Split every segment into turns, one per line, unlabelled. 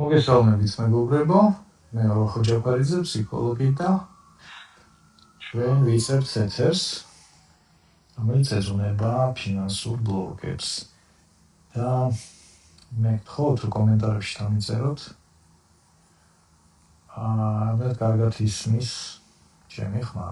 მოგესალმებით მეგობრებო, მე ვარ ხოჯაფარიძე, ფსიქოლოგი და ჩვენ ვისწრებთ ეთერს, რომელიც ეძღვნება ფინანსურ ბლოკებს. და მე გთხოვთ, რომ კომენტარებში დამიწეროთ, ალბათ კარგად ისმის ჩემი ხმა.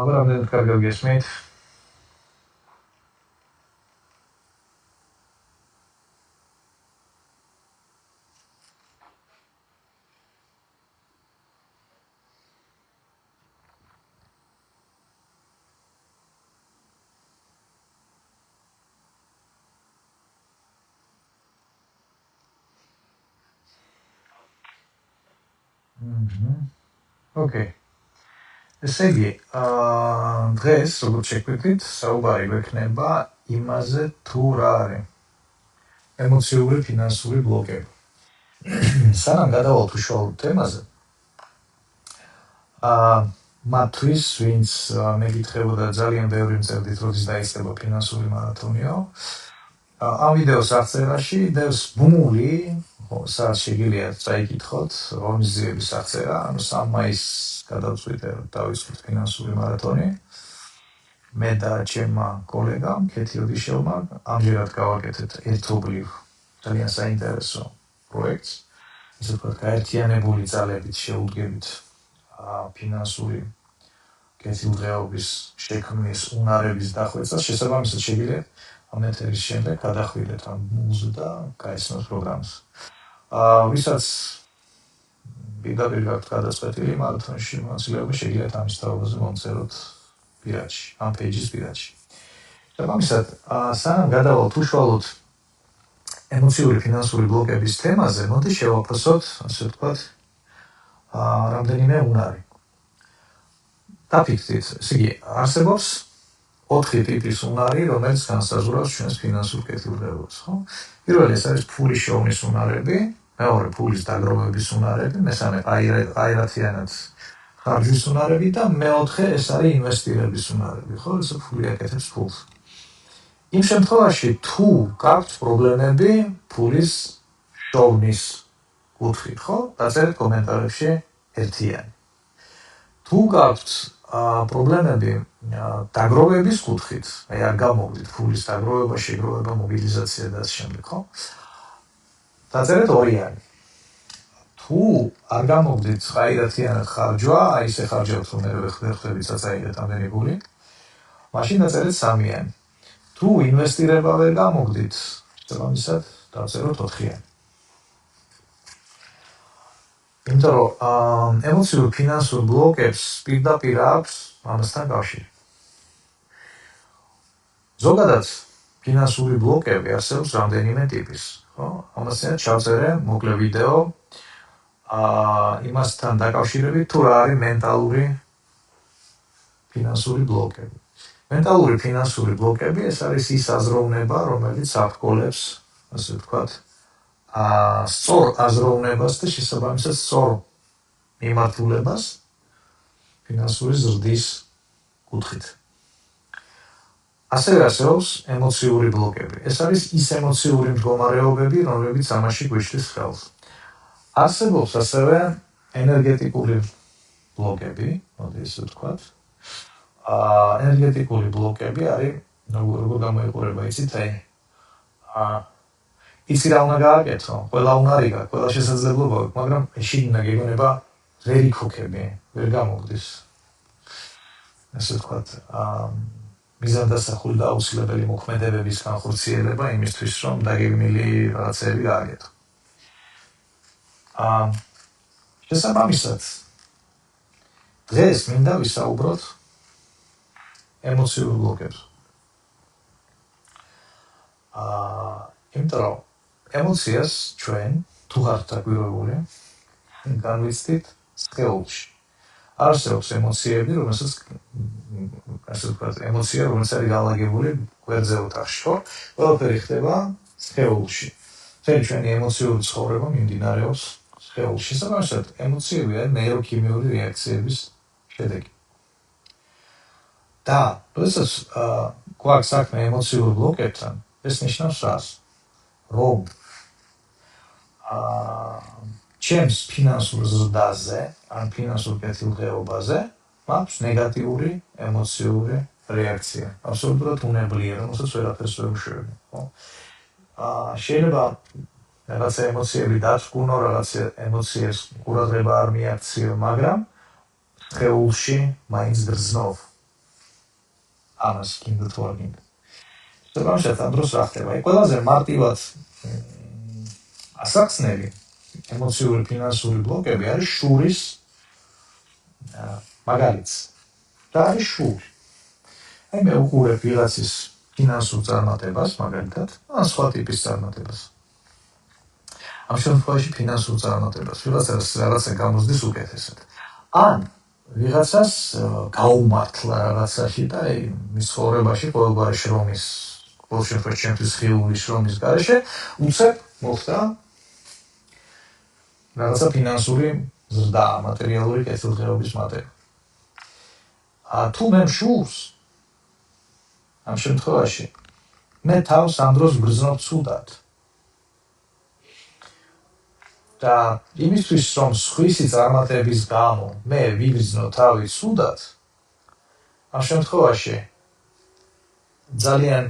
Რამდენად კარგად გესმით? Okay. ესე იგი, დღეს, როგორც შეგვიძლია, საუბარი გვექნება იმაზე, თუ რა არის ემოციური ფინანსური ბლოკები. სანამ გადავალთ უშუალოდ თემაზე, მათთვის, ვინც მეკითხებოდა ძალიან ბევრი მწერდით, როდის დაიწყება ფინანსური მარათონიო, ამ ვიდეოს აღწერაში დევს ბმული, სადაც შეგიძლიათ წაიკითხოთ, ღონისძიების აღწერა, ანუ 3 მაისს გადავწყვიტე, რომ დავიწყოთ ფინანსური მარათონი. მე და ჩემმა კოლეგამ, ქეთი ოდიშელმა, ამჯერად გავაკეთეთ ერთობლივ ძალიან საინტერესო პროექტს, ისე ვთქვათ, გაერთიანებული ძალებით შეუდგებით ფინანსური კეთილდღეობის შექმნის უნარების დახვეწას. შესაბამისად შეგიძლიათ ამ ეთერის შემდეგ გადახვიდეთ ამ ბმულზე და გაესმოთ პროგრამას. ვისაც პირდაპირ გაქვთ გადაწყვეტილი მარათონში მონაწილეობა, შეგიძლიათ ამის თაობაზე მომწეროთ პირადში, ამ პეიჯის პირადში. შესაბამისად, სანამ გადავალთ უშუალოდ ემოციური ფინანსური ბლოკების თემაზე, მოდი შევაფასოთ, ასე ვთქვათ, რამდენიმე უნარი. დაფიქრდით, ესე იგი, არსებობს 4 ტიპის უნარი, რომელიც განსაზღვრავს ჩვენს ფინანსურ კეთილდღეობას, ხო? პირველი ეს არის ფულის შოვნის უნარები, მეორე ფულის დაგროვების უნარები, მესამე აირათიანად ხარჯვის უნარები და მეოთხე ეს არის ინვესტირების უნარები, ხო? ეს ფული აკეთებს ფულს. იმ შემთხვევაში, თუ გაქვთ პრობლემები ფულის შოვნის კუთხით, ხო? დაწერეთ კომენტარებში ერთიანი. თუ გაქვთ პრობლემები დაგროვების კუთხით, აი არ გამოვიდით ფულის დაგროვება, შეგროვება, მობილიზაცია და ასე შემდეგ, ხო? დაწერეთ ორიანი. თუ არ გამოვიდით აირათიანად ხარჯვა, აი ესე ხარჯავთ, რომ მე ვერ ხვდებით საწაიდეთ ამდენი ფული, მაშინ დაწერეთ სამიანი. თუ ინვესტირება ვერ გამოვიდით, შესაბამისად დავწეროთ 4-იანი. იმიტომ რომ ემოციურ ფინანსურ ბლოკებს პირდაპირ აქვს ამასთან კავშირი. ზოგადად ფინანსური ბლოკები არსებობს რამდენიმე ტიპის, ხო? ამასთანავე ჩავწერე მოკლე ვიდეო იმასთან დაკავშირებით, თუ რა არის მენტალური ფინანსური ბლოკები. მენტალური ფინანსური ბლოკები ეს არის ის აზროვნება, რომელიც აღკოლებს, ასე ვთქვათ, სწორ აზროვნებას და შესაბამისად სწორ მიმართულებას ფინანსური ზრდის კუთხით. ასევე არსებობს ემოციური ბლოკები. ეს არის ის ემოციური მდგომარეობები, რომლებიც ამაში გვიშლის ხელს. არსებობს ასევე ენერგეტიკული ბლოკები, მოდი ესე ვთქვათ. ენერგეტიკული ბლოკები არის, როგორ გამოიყურება, იცით, იცი რა უნდა გააკეთო, ყველა უნარი გაქვს, ყველა შესაძლებლობა გაქვს, მაგრამ შიგნით გეგონება ვერ იქოქები, ვერ გამოვდის. ასე ვთქვათ, მიზანდასახული და აუცილებელი მოქმედებების განხორციელება იმისთვის, რომ დაგეგმილი რაღაცები გააკეთო. შესაბამისად, დღეს მინდა ვისაუბროთ ემოციურ ბლოკებზე. იმიტომ რომ ემოციას ჩვენ თუ ხართ დაკვირვებული, განვიცდით სხეულში. არსებობს ემოციები, რომელსაც ასე ვთქვათ, ემოცია, რომელიც არის განლაგებული გვერდზე ოთახში, ხო? ყველაფერი ხდება სხეულში. Მთელი ჩვენი ემოციური ცხოვრება მიმდინარეობს სხეულში. საკმაოდ ემოციები არის ნეიროქიმიური რეაქციების შედეგი. და როდესაც გვაქვს საქმე ემოციურ ბლოკებთან, ეს ნიშნავს რას? რომ ჩემს ფინანსურ ზრდაზე, ან ფინანსურ კეთილდღეობაზე მაქვს ნეგატიური ემოციური რეაქცია. აბსოლუტურად უნებლიე, რომელსაც ვერაფერს ვერ ვუშვები, ხო? შეიძლება რაღაცა ემოციები დათრგუნო, რაღაცა ემოციებს ყურადღება არ მიაქციო, მაგრამ სხეულში მაინც გრძნობ ამას კიდევ თუ არ გინდა. საკმაოდ ამ დროს რა ხდება? ყველაზე მარტივად ასახსნელი ემოციური ფინანსური ბლოკები არის შურის მაგალითს. და არის შური. აი მე უყურებ ვიღაცის ფინანსურ წარმატებას, მაგალითად, ან სხვა ტიპის წარმატებას. ამ შემთხვევაში ფინანსურ წარმატებას, რაღაცა გამოსდის უკეთესად. ან ვიღაცას გაუმართლა რაღაცაში და მის ცხოვრებაში ყოველგვარი შრომის, ყოველ შემთხვევაში ჩემთვის ხილული შრომის გარეშე უცებ მოხდა რაღაცა ფინანსური ზრდა, მატერიალური კეთილდღეობის მატება. თუ მე მშურს ამ შემთხვევაში მე თავს ამ დროს გრძნობ ცუდად. და იმისთვის რომ სხვისი წარმატების გამო მე ვიგრძნო თავი ცუდად, ამ შემთხვევაში ძალიან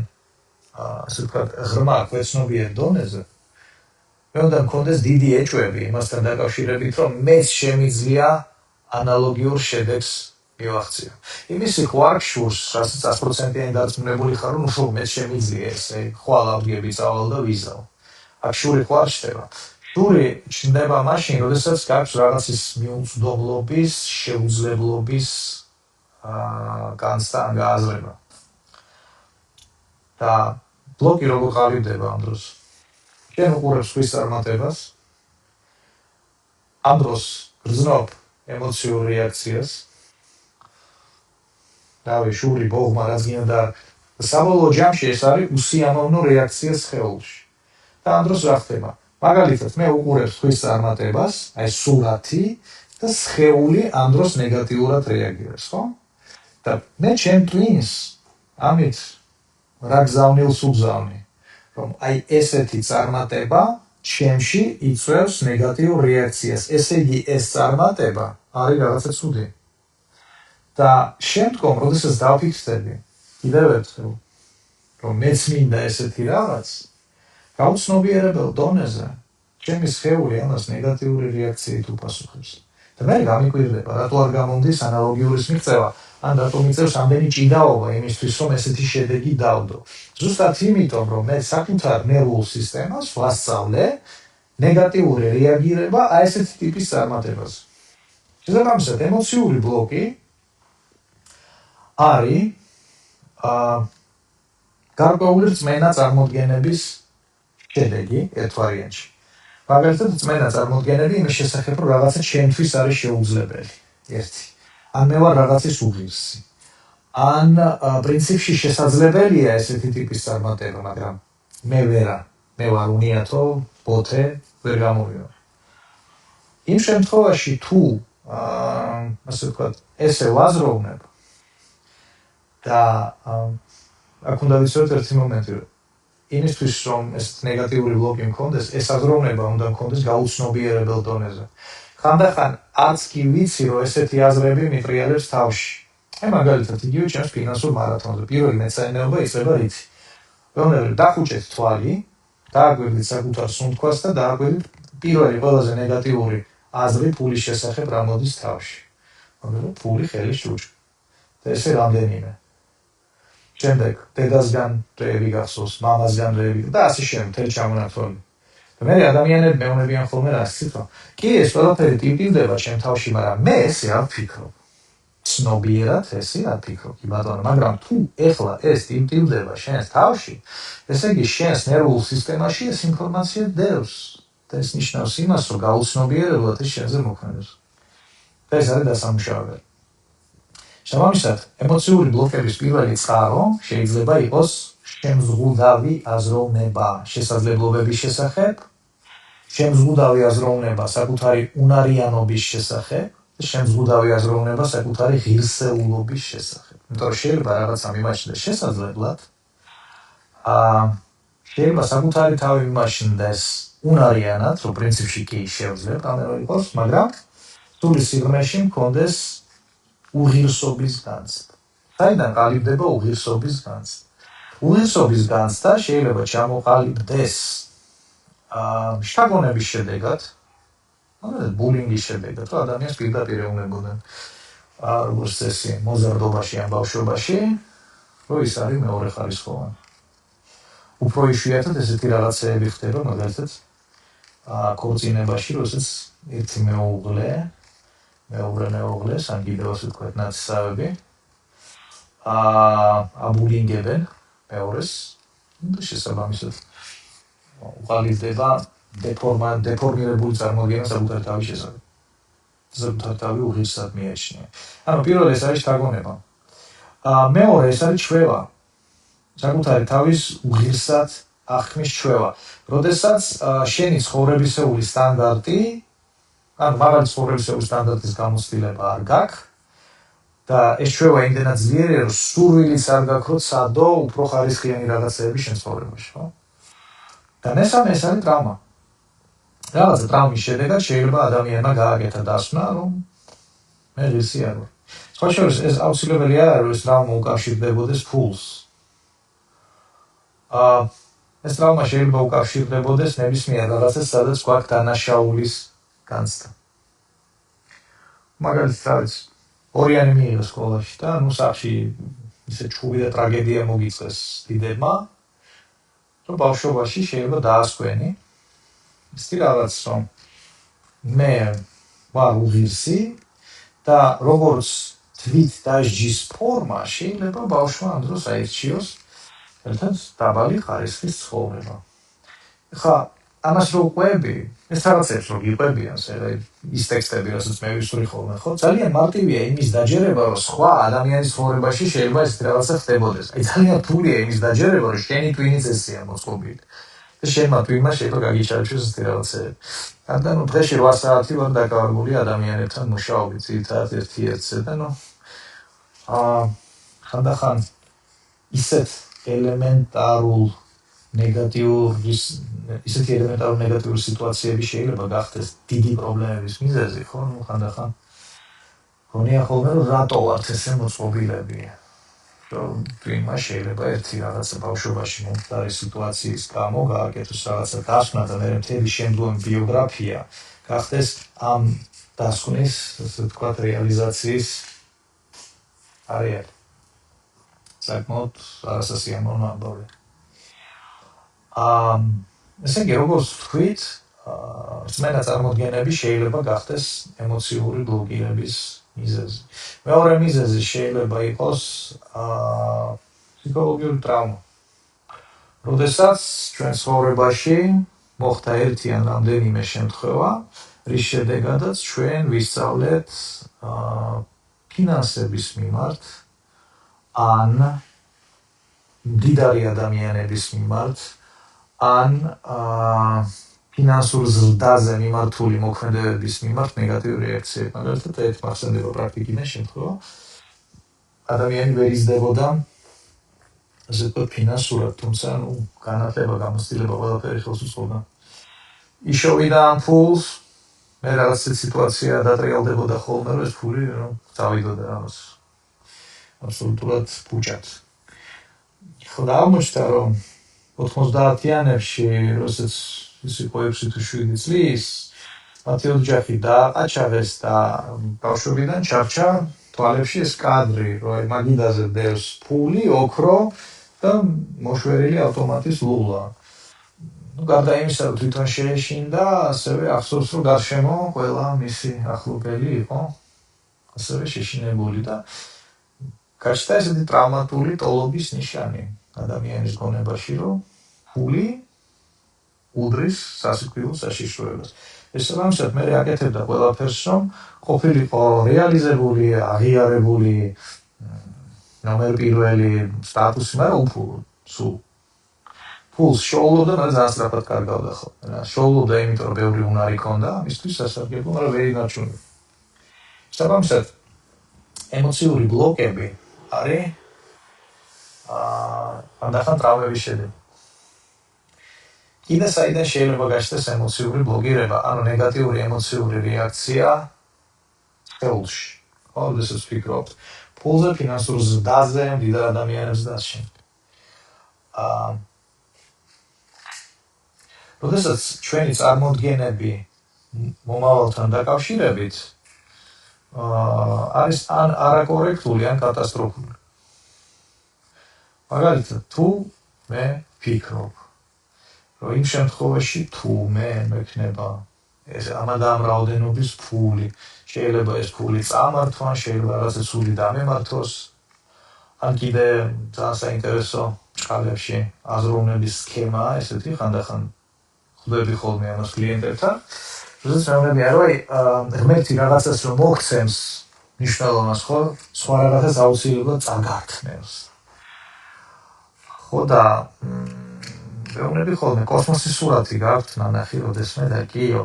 ასე ვთქვათ, ღრმა ქვეცნობიერ დონეზე მე უნდა მქონდეს დიდი ეჭვები იმასთან დაკავშირებით, რომ მეც შემიძლია ანალოგიურ შედეგს მივახციო. იმისი ხო არ გშურს, რასაც 100%-იანი დარწმუნებული ხარ, რომ უშუალოდ მეც შემიძლია ესე, ხვალ ავდგები, წავალ და ვიზავ. აქ შური ხო არ ჩნდება. შური ჩნდება მაშინ, როდესაც გაქვს რაღაცის მიუწვდომლობის, შეუძლებლობის განცდა ან გააზრება. და ბლოკი როგორ ყალიბდება ამ დროს? შენ უყურებ სხვის წარმატებას, ამ დროს გრძნობ ემოციურ რეაქციას, დავი შური ბოღმა რაც გინდა, საბოლოო ჯამში ეს არის უსიამოვნო რეაქცია სხეულში. და ამ დროს რა ხდება? მაგალითად, მე უყურებ სხვის წარმატებას, აი სურათი და სხეული ამ დროს ნეგატიურად რეაგირებს, ხო? და მე ჩემ twins ამით რა გზავნილს უგზავნი, რომ აი ესეთი წარმატება ჩემში იწვევს ნეგატიურ რეაქციას. ესე იგი ეს წარმატება არის რაღაცა ცუდი. და შემდგომ, როდესაც დავფიქსირდი, კიდევ ერთხელ, რომ მეც მინდა ესეთი რაღაც, გაუცნობიერებელ დონეზე, ჩემი სხეული ამას ნეგატიური რეაქციით უპასუხებს. და მე გამიკვირდება, რატო არ გამომდის ანალოგიურის მიღწევა, ან რატო მიწევს ამდენი ჭიდაობა იმისთვის, რომ ესეთი შედეგი დავდო. ზუსტად იმიტომ, რომ მე საკუთარ ნერვულ სისტემას ვასწავლე ნეგატიური რეაგირება აი ესეთი ტიპის წარმატებაზე. შესაბამისად, ემოციური ბლოკი არის გარკვეული რწმენა წარმოდგენების შედეგი ერთ ვარიანტში. მაგალითად, რწმენა წარმოდგენები იმის შესახებ, რომ რაღაცა ჩემთვის არის შეუძლებელი. ერთი. ან მე ვარ რაღაცის უღირსი. ან პრინციპში შესაძლებელია ესეთი ტიპის წარმატება, მაგრამ მე ვერა. მე ვარ უნიათო, ბოთე, ვერ გამოვიო. იმ შემთხვევაში თუ ასე ვთქვათ, ესე ვაზროვნებ და აქ უნდა ვიცოდეთ ერთი მომენტი, იმისთვის რომ ეს ნეგატიური ბლოკი მქონდეს, ეს აზროვნება უნდა მქონდეს გაუცნობიერებელ დონეზე. ხანდახან არც კი ვიცი, რომ ესეთი აზრები მიტრიალებს თავში. აი მაგალითად, იგივე ჩემს ფინანსურ მარათონზე პირველი მეცაინეობა იწყება რითი. რომელი დახუჭეთ თვალი, დააგვირდით საკუთარ სუნთქვას და დააგვირდით პირველი ყველაზე ნეგატიური აზრი ფულის შესახებ რა მოდის თავში. მაგრამ ფული ხელის ჭუჭი. და ესე რამდენიმე. შემდეგ დედასგან რეები გახსოვს, მამასგან რეები და ასე შემდეგ, მთელი ჩამონათვალი. და მე ადამიანები მეუბნებიან ხოლმე რა სიტყვა. კი ეს ყველაფერი ტიპდება ჩემ თავში, მაგრამ მე ესე არ ვფიქრობ. ცნობიერად ესე არ ვფიქრობ, კი ბატონო, მაგრამ თუ ეხლა ეს ტიპდება შენს თავში, ესე იგი შენს ნერვულ სისტემაში ეს ინფორმაცია დევს. და ეს ნიშნავს იმას, რომ გაუცნობიერებლად ეს შენზე მოქმედებს. და ეს არის დასამუშავებელი. შესაბამისად, ემოციური ბლოკების პირველი წყარო შეიძლება იყოს შემზღუდავი აზროვნება შესაძლებლობების შესახებ, შემზღუდავი აზროვნება საკუთარი უნარიანობის შესახებ, შემზღუდავი აზროვნება საკუთარი ღირსეულობის შესახებ. იმიტომ რომ შეიძლება რაღაცა მიმაჩნდეს შესაძლებლად, შეიძლება საკუთარი თავი მიმაჩნდეს უნარიანად, რომ პრინციპში კი შეუძლია ამერო იყოს, მაგრამ სული სიღრმეში მქონდეს უღირსობის განცდა. საიდან ყალიბდება უღირსობის განცდა? უღირსობის განცდა შეიძლება ჩამოყალიბდეს შთაგონების შედეგად, ბულინგის შედეგად, რომ ადამიანს პირდაპირ ეუბნებოდნენ როგორც წესი მოზარდობაში ან ბავშვობაში, რომ ის არის მეორეხარისხოვანი. უფრო იშვიათად ესეთი რაღაცეები ხდება, მაგალითად ქორწინებაში, როდესაც ერთი მეუღლე, მეუღლეს, ან კიდევ ასე ვთქვათ, ნათესავები აბულინგებენ მეორეს, შესაბამისად უყალიბდება დეფორმირებული წარმოდგენა საკუთარი თავის შესახებ. საკუთარი თავი უღირსად მიაჩნია. ანუ პირველი ეს არის შთაგონება. მეორე ეს არის ჩვევა. საკუთარი თავის უღირსად აღქმის ჩვევა. როდესაც შენი ცხოვრებისეული სტანდარტი, ან მაგალითად ცხოვრებისეული სტანდარტის გამოცდილება არ გაქვს და ეს ჩვევა იმდენად ძლიერია, რომ სურვილიც არ გაქვს, რომ ცადო უფრო ხარისხიანი რაღაცეები შენ ცხოვრებაში, ხო? და მესამე ეს არის ტრავმა. რაღაცა ტრავმის შედეგად შეიძლება ადამიანმა გააკეთა დასკვნა, რომ მე ღირსი არ ვარ. სხვა შორის ეს აუცილებელი არ არის, რომ ეს ტრავმა უკავშირდებოდეს ფულს. ეს ტრავმა შეიძლება უკავშირდებოდეს ნებისმიერ რაღაცას, სადაც გვაქვს დანაშაულის განცდა. მაგალითად, ორიანი მიიღო სკოლაში და სახლში ისე ჩხუბი და ტრაგედია მოგიწეს დიდებმა, რომ ბავშვობაში შეიძლება დაასკვენი ისეთი რაღაც, რომ მე ვარ უღირსი და როგორც თვით დასჯის ფორმა შეიძლება ბავშვმა ამ დროს აირჩიოს ერთად დაბალი ხარისხის ცხოვრება. ხა ამას რო ყვები, ეს რაღაცებს რო გიყვებიან, ის ტექსტები, რასაც მე ვისურვი ხოლმე, ხო? ძალიან მარტივია იმის დაჯერება, რომ სხვა ადამიანის ცხოვრებაში შეიძლება ეს რაღაცა ხდებოდეს. აი ძალიან რთულია იმის დაჯერება, რომ შენი ტვინი წესია მოწყობილი. და შენმა ტვინმა შეიძლება გაგიჩარჩოს ეს რაღაცები. და დღეში 8 საათი ვარ დაკავებული ადამიანებთან მუშაობით, ძირითადად ერთ-ერთზე და ხანდახან ისეთ ელემენტარულ ნეგატიური სიტუაციები შეიძლება გახდეს დიდი პრობლემების მიზეზი, ხო? ხანდახან გონია ხოლმე, რომ რატო ვართ ესე მოწყობილები? რომ ტვინმა შეიძლება ერთი რაღაცა ბავშვობაში მომხდარი სიტუაციის გამო გააკეთოს რაღაცა დასკვნა და მე მთელი შემდგომი ბიოგრაფია გახდეს ამ დასკვნის, ასე ვთქვათ, რეალიზაციის არეალი. საკმაოდ არასასიამოვნო ამბავი. ესე იგი, როგორც ვთქვით, რწმენა წარმოდგენები შეიძლება გახდეს ემოციური ბლოკირების მიზეზი. მეორე მიზეზი შეიძლება იყოს ფსიქოლოგიური ტრავმა. როდესაც ჩვენ ცხოვრებაში მოხდა ერთი ან რამდენიმე შემთხვევა, რის შედეგადაც ჩვენ ვისწავლეთ ფინანსების მიმართ ან მდიდარი ადამიანების მიმართ ან ფინანსურ ზრდაზე მიმართული მოქმედებების მიმართ ნეგატიური რეაქციები. მაგალითად, ერთ მახსენდება პრაქტიკიდან შემთხვევა, ადამიანი ვერ იზრდებოდა ასე ვთქვათ ფინანსურად, თუმცა განათლება, გამოცდილება ყველაფერი ხელს უწყობდა. იშოვიდა ამ ფულს, მე რაღაც სიტუაცია დატრიალდებოდა ხოლმე, რომ ეს ფული წავიდოდა რაღაც აბსოლუტურად ფუჭად. ხო და აღმოჩნდა, რომ 90-იანებში, როდესაც ის იყო 6 თუ 7 წლის, მათი ოჯახი დააყაჩაღეს და ბავშვობიდან ჩარჩა თვალებში ეს კადრი, რომ მაგიდაზე დევს ფული, ოქრო და მოშვერილი ავტომატის ლულა. გარდა იმისა, რომ თვითონ შეეშინდა, ასევე ახსოვს, რომ გარშემო ყველა მისი ახლობელი იყო ასევე შეშინებული და გაჩნდა ესეთი ტრავმატული ტოლობის ნიშანი ადამიანის გონებაში, რომ ფული უდრის სასიკვდილო საშიშროებას. შესაბამისად, მე აკეთებდა ყველაფერს, რომ ყოფილიყო რეალიზებული, აღიარებული, ნომერ პირველი სტატუსი, მაგრამ უფრო სულ ფულს შოულობდა, მაგრამ ძალიან სწრაფად კარგავდა ხო. შოულობდა, იმიტომ რომ ბევრი უნარი ჰქონდა, ამისთვის სასარგებლო, მაგრამ ვერ ინარჩუნებდა. საბამისად, ემოციური ბლოკები არის ანდახან ტრავმების შედეგი. კიდე საიდან შეიძლება გაჩნდეს ემოციური ბლოკირება, ანუ ნეგატიური ემოციური რეაქცია სხეულში. ხო, როდესაც ვფიქრობთ ფულზე, ფინანსურ ზრდაზე, მდიდარ ადამიანებს და ასე შემდეგ. როდესაც ჩვენი წარმოდგენები მომავალთან დაკავშირებით არის ან არაკორექტული, ან კატასტროფული. მაგალითად, თუ მე ვფიქრობ, რომ იმ შემთხვევაში თუ მე მექნება ეს ამადამ რაოდენობის ფული, შეიძლება ეს ფული წამართვა, შეიძლება რაღაცა ცუდი დამემართოს, ან კიდე ძალიან საინტერესო ჭყალებში აზროვნების სქემაა ესეთი, ხანდახან ხვდები ხოლმე ამას კლიენტებთან, როდესაც მეუბნები, ღმერთი რაღაცას რომ მოგცემს, მნიშვნელობას ხო, სხვა რაღაცას აუცილებლად წაგართმევს. ხო და მეუბნები ხოლმე, კოსმოსის სურათი გაქვთ ნანახი როდესმე და კიო,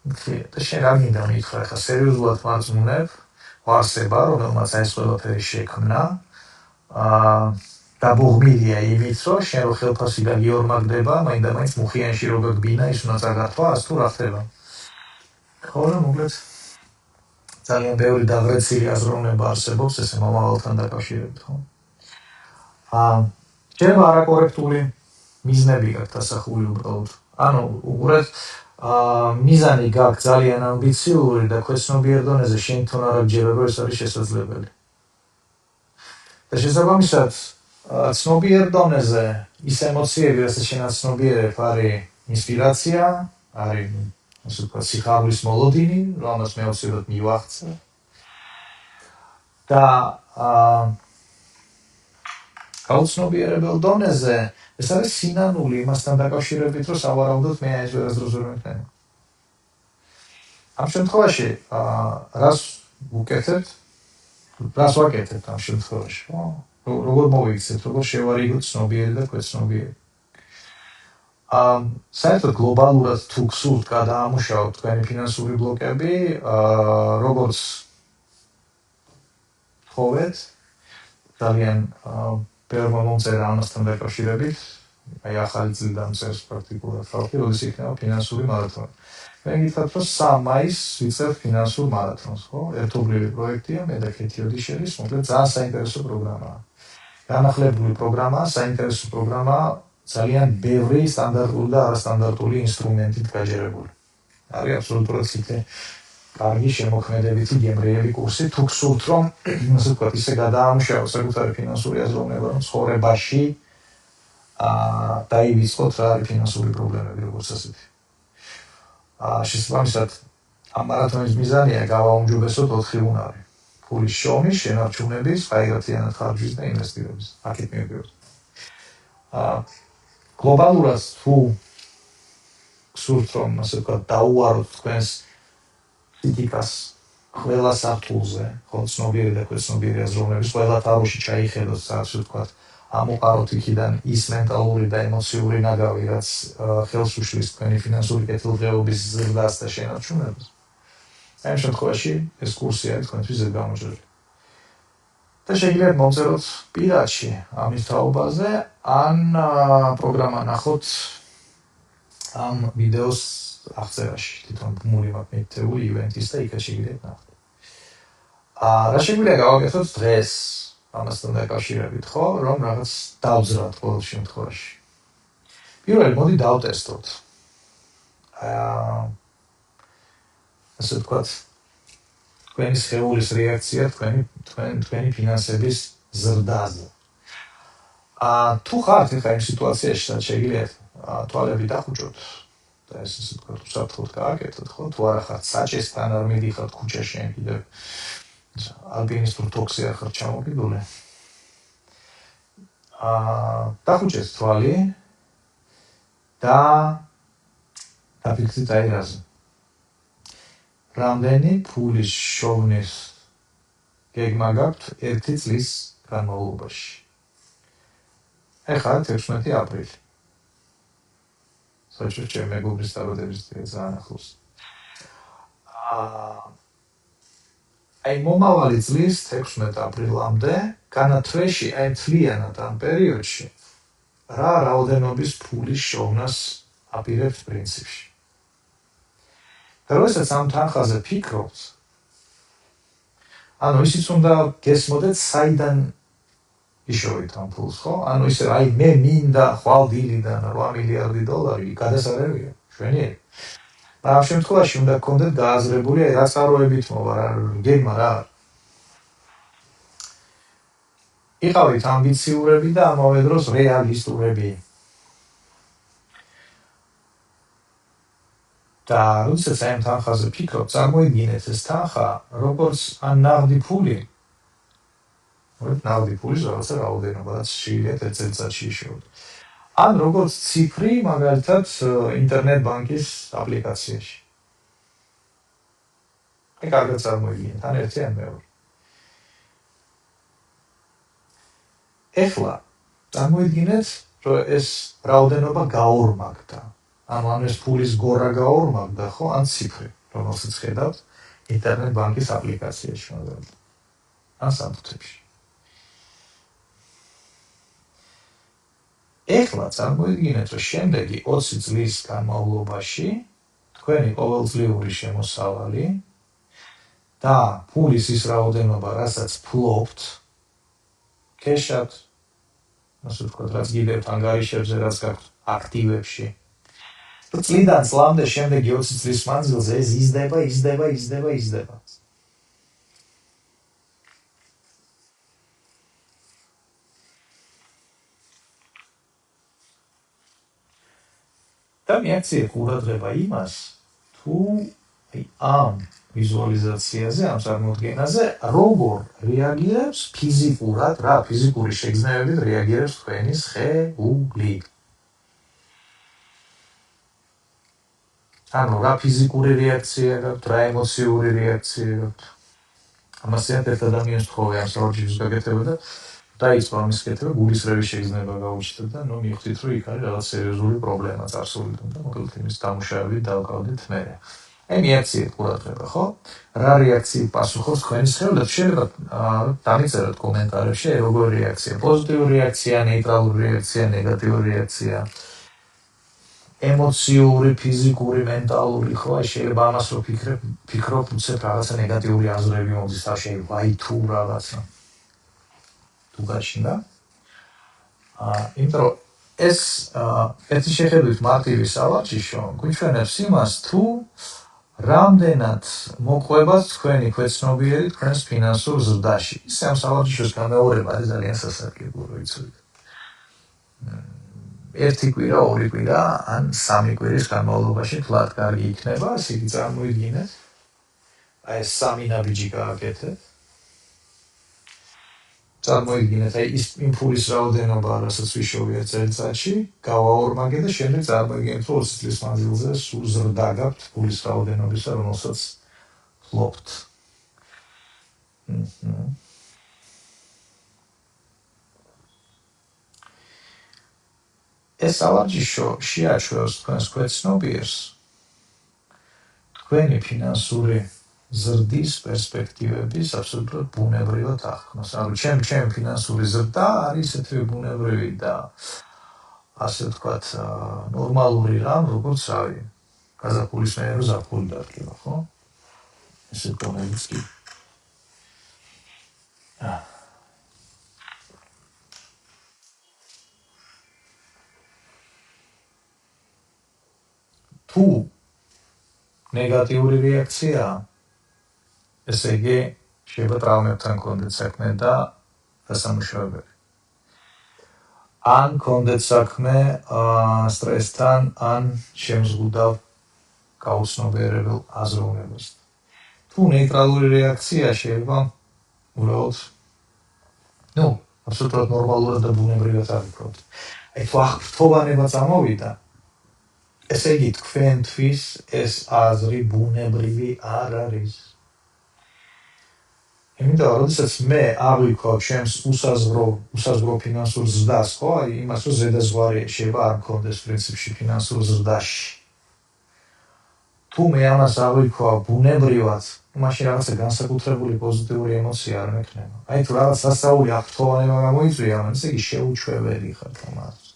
და შენ რა მინდა მითხრა, ხა სერიოზულად მარწმუნებ, ვარსება, რომელმაც ეს ყველაფერი შექმნა, და ბოღმილია იმით, რომ შენ რო ხელფასი გაგიორმაგდება, მაინდა-მაინც მუხიანში რო გაგბინა, ის უნდა წაგართვა, ας თუ რა ხდება. ხო და მოკლედ ძალიან ბევრი დაღრეცილი აზროვნება არსებობს ესე მომავალთან დაკავშირებით, ხო? შეიძლება არაკორექტული მიზნები გაქვთ ასახული უბრალოდ. ანუ უყურეთ, მიზანი გაქვთ ძალიან ამბიციური და ქვეცნობიერ დონეზე შენ თვითონ არ გჯერა, რომ ეს არის შესაძლებელი. და შესაბამისად, ცნობიერ დონეზე ის ემოციები, რასაც შენ აცნობიერებ, არის ინსპირაცია, არის ასე ვთქვათ, სიხარულის მოლოდინი, რომელსაც მე აუცილებლად მივახცე. და გაუცნობიერებელ დონეზე ეს არის სინანული იმასთან დაკავშირებით, რომ სავარაუდოდ მე ეს ვერასდროს ვერ მეკნები. ამ შემთხვევაში, რას ვუკეთებთ? რას ვაკეთებთ ამ შემთხვევაში? როგორ მოვიქცეთ, როგორ შევარიგოთ ცნობიერი და ქვეცნობიერი? საერთოდ გლობალურად თუ გსურთ გადაამუშავოთ თქვენი ფინანსური ბლოკები, როგორც თხოვეთ, ძალიან ბევრმა მომწერა ამასთან დაკავშირებით, აი ახალი წელი დამწერს პრაქტიკულად ხალხი, როდის იქნება ფინანსური მარათონი. მე გითხრათ, რომ 3 მაისს ვიწერთ ფინანსურ მარათონს, ხო? ერთობლივი პროექტია, მე და ქეთი ოდიშელის, მოკლედ ძალიან საინტერესო პროგრამაა. განახლებული პროგრამაა, საინტერესო პროგრამაა, ძალიან ბევრი სტანდარტული და არასტანდარტული ინსტრუმენტით გაჯერებული. არის აბსოლუტურად ციტე კარგი შემოქმედებითი გემრიელი კურსი, თუ გსურთ, რომ ასე ვთქვათ, ისე გადაამუშავოთ საკუთარი ფინანსური აზროვნება, რომ ცხოვრებაში დაივიწყოთ რა არის ფინანსური პრობლემები, როგორც ასეთი. შესაბამისად, ამ მარათონის მიზანია გავაუმჯობესოთ 4 უნარი. ფულის შრომის, შენარჩუნების, ღირსშესანიშნავი ხარჯვის და ინვესტირების. აქეთ მივდივართ. გლობალურად თუ გსურთ, რომ ასე ვთქვათ, დაუაროთ თქვენს კრიტიკას ყველა საფულზე, ხო, ცნობიერი და ქვეცნობიერი აზროვნების ყველა თავში ჩაიხედოთ, ასე ვთქვათ, ამოყაროთ იქიდან ის მენტალური და ემოციური ნაგავი, რაც ხელს უშლის თქვენი ფინანსური კეთილდღეობის ზრდას და შენარჩუნებას. ამ შემთხვევაში ეს კურსი არის თქვენთვის ზედგამოჭრილი. და შეგიძლიათ მომწეროთ პირადში ამის თაობაზე, ან პროგრამა ნახოთ ამ ვიდეოს აღწერაში, თვითონ ბმული მაქვს მითითებული ივენტის და იქაც შეგიძლიათ ნახოთ. რა შეგვიძლია გავაკეთოთ დღეს ამასთან დაკავშირებით, ხო, რომ რაღაც დავძრათ ყოველ შემთხვევაში. პირველი, მოდი დავტესტოთ. ასე ვთქვათ, თქვენი სხეულის რეაქცია თქვენი ფინანსების ზრდაზე. თუ ხართ ხა იმ სიტუაციაში, სადაც შეგიძლიათ თვალები დახუჭოთ და ეს ასე ვთქვათ, უსაფრთხოდ გააკეთოთ, ხო? თუ არა ხართ საჭესთან, არ მიდიხართ ქუჩაში, ან კიდევ ალპინისტურ თოქზე არ ხართ ჩამოკიდული. დახუჭეთ თვალი და დაფიქრდით აი რაზე. რამდენი ფულის შოვნის გეგმა გაქვთ 1 წლის განმავლობაში. ეხლა 16 აპრილი. საჭირო ჩემ მეგობრის დაბადების დღე ძალიან ახლოს. აი მომავალი წლის 16 აპრილამდე განათლეში აი თლიანად ამ პერიოდში რა რაოდენობის ფულის შოვნას აპირებთ პრინციპში. როდესაც ამ თანხაზე ფიქრობთ, ანუ ისიც უნდა გესმოდეთ საიდან იშოვით ამ ფულს, ხო? ანუ ისე აი მე მინდა ხვალ დილიდან 8 მილიარდი დოლარი გადასარევია, ჩვენი. და ამ შემთხვევაში უნდა გქონდეთ გააზრებული რა წყაროებით მოვა, გეგმა რა. იყავით ამბიციურები და ამავე დროს რეალისტურები. და როდესაც ამ თანხაზე ფიქრობთ, წარმოიდგინეთ ეს თანხა, როგორც ან ნაღდი ფული. ნაღდი ფულის რაღაცა რაოდენობაც შეიძლება წელიწადში იშოვოთ. ან როგორც ციფრი, მაგალითად, ინტერნეტ ბანკის აპლიკაციაში. აი კარგად წარმოიდგინეთ, ან ერთი ან მეორე. ეხლა წარმოიდგინეთ, რომ ეს რაოდენობა გაორმაგდა. ანუ ეს ფულის გორა გაორმაგდა, ხო, ან ციფრი, რომელსაც ხედავთ ინტერნეტ ბანკის აპლიკაციაში, მაგალითად. ან სამწუთებში. ეხლა წარმოიდგინეთ, რომ შემდეგი 20 წლის განმავლობაში თქვენი ყოველწლიური შემოსავალი და ფულის ის რაოდენობა, რასაც ფლობთ, კეშად, ასე ვთქვათ, რაც გიდევთ ანგარიშებზე, რაც გაქვთ აქტივებში. წლიდან წლამდე შემდეგი 20 წლის მანძილზე ეს იზრდება. და მიაქციეთ ყურადღება იმას, თუ ამ ვიზუალიზაციაზე, ამ წარმოდგენაზე როგორ რეაგირებს ფიზიკურად, რა ფიზიკური შეგრძნებებით რეაგირებს თქვენი სხეული. ანუ რა ფიზიკური რეაქცია გაქვთ, რა ემოციური რეაქცია გაქვთ. ამასეათ ერთ ადამიანს თხოვე ამ სავარჯიშოს გაკეთება და დაიწყო ამის კეთება, გულისრევის შეგრძნება გაუჩნდა და მივხვდით, რომ იქ არის რაღაც სერიოზული პრობლემა წარსული და მოკლედ იმის დამუშავებით დავყავდით მე. აი მიაქციეთ ყურადღება, ხო? რა რეაქციით პასუხობს თქვენი სხეული? შეიძლება დამიწეროთ კომენტარებში, როგორი რეაქცია, პოზიტიური რეაქცია, ნეიტრალური რეაქცია, ნეგატიური რეაქცია, ემოციური, ფიზიკური, მენტალური, ხო? აი შეიძლება ამას რო ფიქრობ, უცებ რაღაცა ნეგატიური აზრები მომდის თავში, ვაი თუ რაღაცა. თუ გაჩნდა. იმიტომ რომ ეს ერთი შეხედვით მარტივი სავარჯიშო გვიჩვენებს იმას, თუ რამდენად მოყვებათ თქვენი ქვეცნობიერი თქვენს ფინანსურ ზრდაში. ისე ამ სავარჯიშოს გამეორება არის ძალიან სასარგებლო, იცოდეთ. ერთი კვირა, ორი კვირა, ან 3 კვირის განმავლობაში თლად კარგი იქნება, ასე იგი წარმოიდგინეთ. აი ეს 3 ნაბიჯი გააკეთეთ. წარმოიდგინეთ, აი ის იმპულის რაოდენობა, რასაც ვიშოვია წელიწადში, გავაორმაგე და შემდეგ წარმოიდგინეთ, რომ 20 წლის მანძილზე სულ ზრდა გაქვთ ფულის რაოდენობისა, რომელსაც ფლობთ. ეს სავარჯიშო შეაჩვევს თქვენს ქვეცნობიერს თქვენი ფინანსური ზრდის პერსპექტივების აბსოლუტურად ბუნებრივად აღქმას. ანუ ჩემი ფინანსური ზრდა არის ისეთივე ბუნებრივი და ასე ვთქვათ, ნორმალური რამ, როგორც რავი, გაზაფხულის მერე ზაფხული დადგება, ხო? ესე კონეც კი. თუ ნეგატიური რეაქცია, ესე იგი შეიძლება ტრავმებთან კონდეთ საქმე და დასამუშავებელი. ან კონდეთ საქმე სტრესთან, ან შემზღუდავ გაუცნობიერებელ აზროვნებასთან. თუ ნეიტრალური რეაქცია შეიძლება უბრალოდ აბსოლუტურად ნორმალურად და ბუნებრივად ავიქროთ. აი თუ აღფრთოვანება წამოვიდა, ესე იგი თქვენთვის ეს აზრი ბუნებრივი არ არის. იმიტომ რომ როდესაც მე აღვიქვა ჩემს უსაზღვრო ფინანსურ ზრდას, ხო, აი იმას რომ ზედაზღვარი შეიძლება არ მქონდეს პრინციპში ფინანსურ ზრდაში. თუ მე ამას აღვიქვა ბუნებრივად, მაშინ რაღაცა განსაკუთრებული პოზიტიური ემოცია არ მექნება. აი თუ რაღაც სასწაული აქტუალება გამოიწვია, ისე იგი შეუჩვეველი ხარ თამას.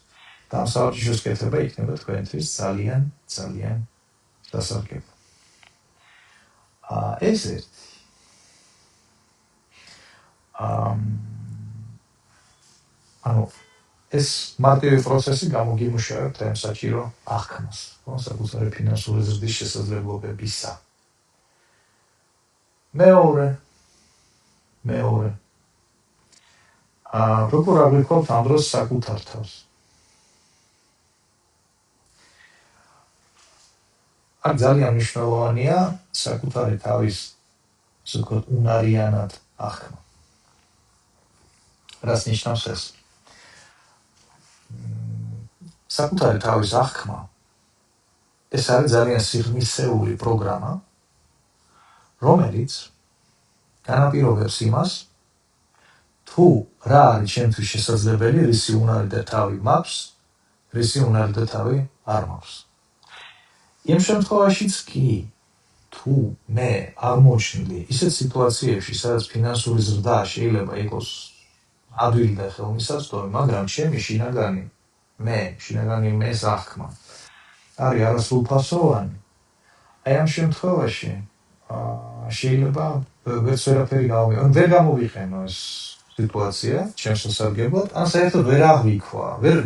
და ამ საერთაშორისო კეთება იქნება თქვენთვის ძალიან დასარგებლო. ეს ერთი. ანუ ეს მარტივი პროცესი გამოგიმუშავებთ ამ საჭირო აღქმას, ხო, საკუთარი ფინანსური ზრდის შესაძლებლობებისა. მეორე. როგორ აღვიქვათ ამ დროს საკუთარ თავს? აქ ძალიან მნიშვნელოვანია საკუთარი თავის, ასე ვთქვათ, უნარიანად აღქმა. რას ნიშნავს ეს? საკუთარი თავის აღქმა ეს არის ძალიან სიღრმისეული პროგრამა, რომელიც განაპირობებს იმას, თუ რა არის ჩემთვის შესაძლებელი, რისი უნარი და თავი მაქვს, რისი უნარი და თავი არ მაქვს. იმ შემთხვევაშიც კი, თუ მე აღმოჩნდი ისეთ სიტუაციებში, სადაც ფინანსური ზრდა შეიძლება იყოს ადვილი და ხელმისაწვდომი, მაგრამ ჩემი შინაგანი მეს აღქმა არის არასრულფასოვანი, აი ამ შემთხვევაში შეიძლება ვერ გამოვიყენო ეს სიტუაცია ჩემს სასარგებლოდ, ან საერთოდ ვერ აღვიქვა, ვერ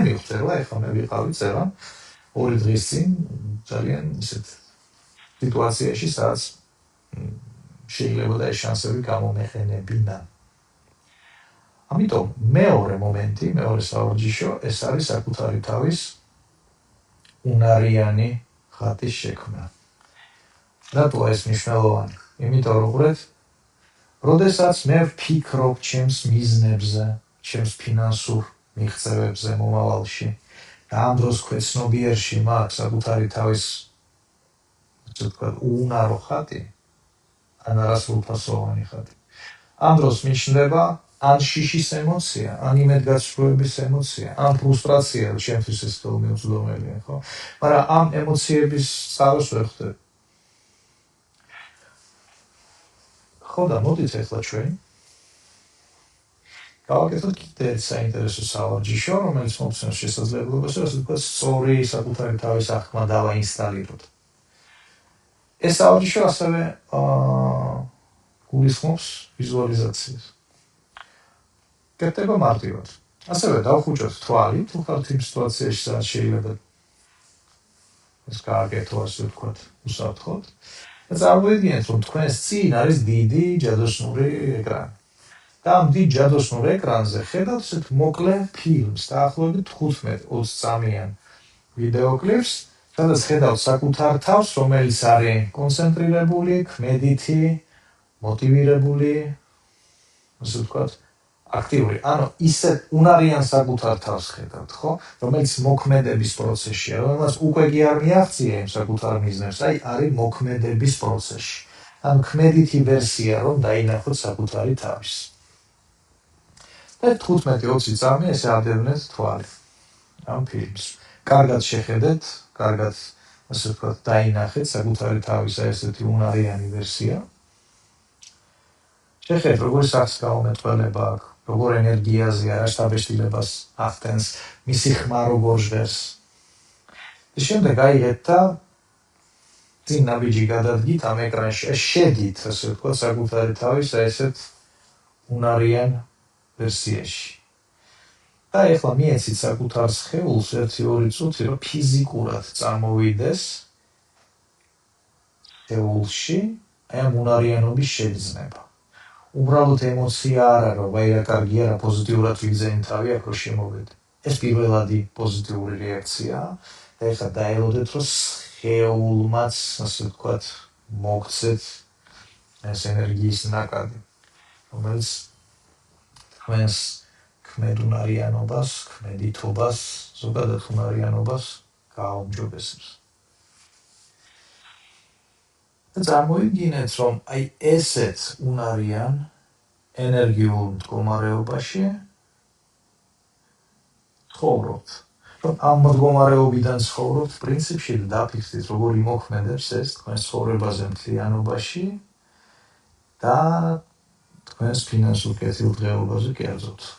მივხვდელა, ეხლა მე ვიყავი წერან 2 დღის წინ ძალიან ისეთ სიტუაციაში, სადაც შეიძლება და ეს შანსები გამომეყენებინა. ამიტომ მეორე მომენტი, მეორე საორჯიშო, ეს არის საკუთარი თავის უნარიანი ხატის შექმნა. რატოა ეს მნიშვნელოვანი? იმიტომ რომ ვრეთ, როდესაც მე ვფიქრობ ჩემს მიზნებზე, ჩემს ფინანსურ მიღწევებზე მომავალში, და ამ დროს ქვეცნობიერში მაქვს საკუთარი თავის, ასე ვთქვათ, უუნარო ხატი, ან არასრულფასოვანი ხატი. ამ დროს მიჩნდება ან შიშის ემოცია, ან იმედგაცრუების ემოცია, ან ფრუსტრაცია, ჩემთვის ეს ხელმიუწვდომელია, ხო? მაგრამ ამ ემოციების წყაროს ვერ ხდები. ხო და მოდით ახლა ჩვენ გავაკეთოთ კიდე ერთ საინტერესო სავარჯიშო, რომელიც მომცემს შესაძლებლობას, ასე ვთქვათ, სწორი საკუთარი თავის აღქმა დავაინსტალიროთ. ეს სავარჯიშო ასევე გულისხმობს ვიზუალიზაციას. კეთდება მარტივად. ასევე დავხუჭოთ თვალი, თუ ხართ იმ სიტუაციაში, სადაც შეიძლება ეს გააკეთო, ასე ვთქვათ, უსაფრთხოდ. და წარმოიდგინეთ, რომ თქვენს წინ არის დიდი ჯადოსნური ეკრანი. და ამ დიდ ჯადოსნურ ეკრანზე ხედავთ ესეთ მოკლე ფილმს, დაახლოებით 15-20 წამიან ვიდეო კლიპს, სადაც ხედავთ საკუთარ თავს, რომელიც არის კონცენტრირებული, ქმედითი, მოტივირებული, ასე ვთქვათ, აქტიური. ანუ ისეთ უნარიან საკუთარ თავს ხედავთ, ხო? რომელიც მოქმედების პროცესშია, რომელსაც უკვე კი არ მიაღწია იმ საკუთარ მიზნებს, აი არის მოქმედების პროცესში. ანუ ქმედითი ვერსია, რომ დაინახოთ საკუთარი თავის. და 15-20 წამი ესე ადევნეთ თვალი ამ ფილმს. კარგად შეხედეთ, კარგად, ასე ვთქვათ, დაინახეთ საკუთარი თავის ესეთი უნარიანი ვერსია. შეხედეთ, როგორი სახის გამომეტყველება აქვს, როგორ ენერგიაზე, რა შთაბეჭდილებას ახდენს, მისი ხმა როგორ ჟღერს. და შემდეგ აიღეთ და წინ ნაბიჯი გადადგით ამ ეკრანში, შედით, ასე ვთქვათ, საკუთარი თავის ესეთ უნარიან ვერსიაში. და ეხლა მიეცით საკუთარ სხეულს 1-2 წუთი, რომ ფიზიკურად წარმოვიდეს სხეულში ამ უნარიანობის შეგრძნება. უბრალოდ ემოცია არ არის, რომ აი რა კარგია, რა პოზიტიურად ვიძენი თავი, აქ რომ შემოვედი. ეს პირველადი პოზიტიური რეაქციაა. და ეხლა დაელოდეთ, რომ სხეულმაც, ასე ვთქვათ, მოგცეთ ეს ენერგიის ნაკადი, რომელიც თქვენს ქმედუნარიანობას, ქმედითობას, ზოგადად უნარიანობას გააუმჯობესებს. და წარმოიდგინეთ, რომ აი ესეთ უნარიან ენერგიულ მდგომარეობაში ცხოვრობთ. რომ ამ მდგომარეობიდან ცხოვრობთ, პრინციპში დაფიქრდით, როგორ იმოქმედებს ეს თქვენს ცხოვრებაზე მთლიანობაში და თქვენს ფინანსურ კეთილდღეობაზე კერძოდ.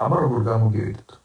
აბა როგორ გამოგივიდეთ?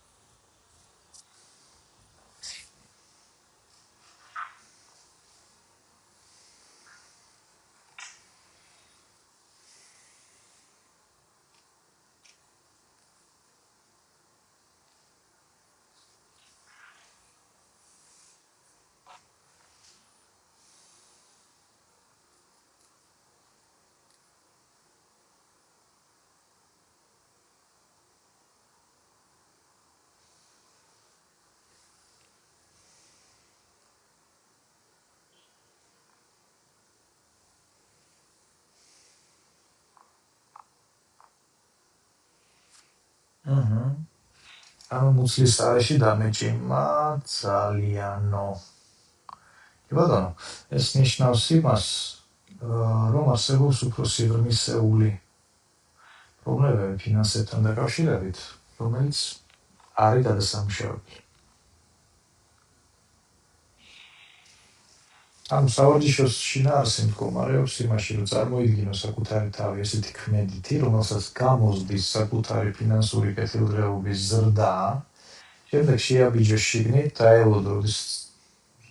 ანუ მუცლის სარეში დამეჭიმა ძალიანო. კი ბატონო, ეს ნიშნავს იმას, რომ არსებობს უფრო სიღრმისეული პრობლემები ფინანსებთან დაკავშირებით, რომელიც არის გადასამუშავებელი. ანუ სავარჯიშოს შინაარსი მდგომარეობს იმაში, რომ წარმოიდგინოს საკუთარი თავი ესეთი ქმედითი, რომელსაც გამოსდის საკუთარი ფინანსური კეთილდღეობის ზრდა, შემდეგ შეაბიჯოს შიგნით, დაელოდო, როდის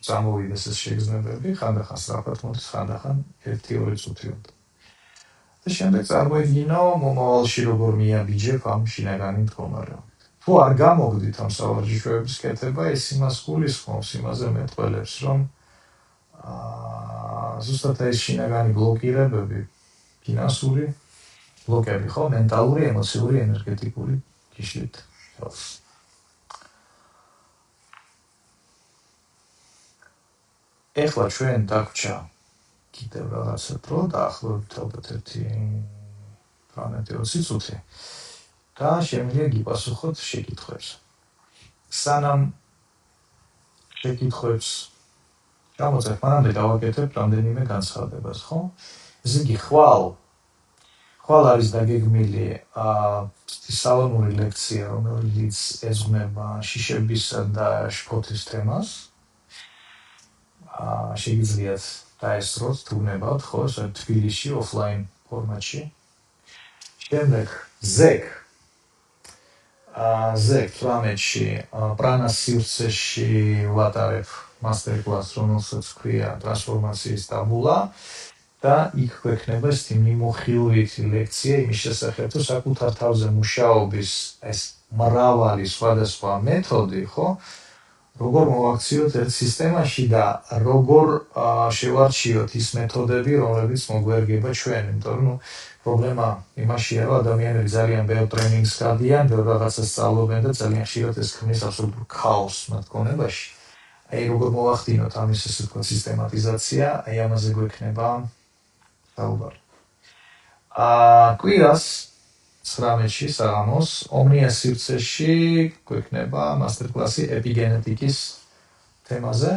წამოვიდეს ეს შეგრძნებები, ხანდახან სწრაფად მოდის, ხანდახან 1-2 წუთი უნდა. და შემდეგ წარმოიდგინო მომავალში როგორ მიაბიჯებ ამ შინაგანი მდგომარეობით. თუ არ გამოგდით ამ სავარჯიშოების კეთება, ეს იმას გულისხმობს, იმაზე მეტყველებს, რომ ზუსტად ეს შინაგანი ბლოკირებები, ფინანსური ბლოკები, ხო, მენტალური, ემოციური, ენერგეტიკული გიშლით ხელს. ეხლა ჩვენ დაგვრჩა კიდევ რაღაცა დრო, დაახლოებით ალბათ 1-20 წუთი და შემიძლია გიპასუხოთ შეკითხვებს. სანამ შეკითხვებს გამოწევ, მანამდე დავაკეთებ რამდენიმე განცხადებას, ხო? ესე იგი, ხვალ არის დაგეგმილი სალონური ლექცია, რომელიც ეძღვნება შიშებისა და შფოთის თემას. შეგიძლიათ დაესწროთ, თუ უნებავთ, ხო, თბილისში, ოფლაინ ფორმატში. შემდეგ ზეკ 18-ში პრანას სივრცეში ვატარებ მასტერ-კლასს, რომელსაც ქვია ტრანსფორმაციის ტაბულა და იქ გვექნება ესეთი მიმოხილვითი ლექცია იმის შესახებ, თუ საკუთარ თავზე მუშაობის ეს მრავალი სხვადასხვა მეთოდი, ხო, როგორ მოვაქციოთ ერთ სისტემაში და როგორ შევარჩიოთ ის მეთოდები, რომლებიც მოგვერგება ჩვენ, იმიტომ რომ პრობლემა იმაშია, რომ ადამიანები ძალიან ბევრ ტრენინგს გადიან, ბევრ რაღაცას სწავლობენ და ძალიან ხშირად ეს ქმნის აბსოლუტურ ქაოსს მათ გონებაში. აი როგორ მოვახდინოთ ამის ესე ვთქვათ სისტემატიზაცია, აი ამაზე გვექნება საუბარი. კვირას 19-ში საღამოს ომნიას სივრცეში გვექნება მასტერ-კლასი ეპიგენეტიკის თემაზე.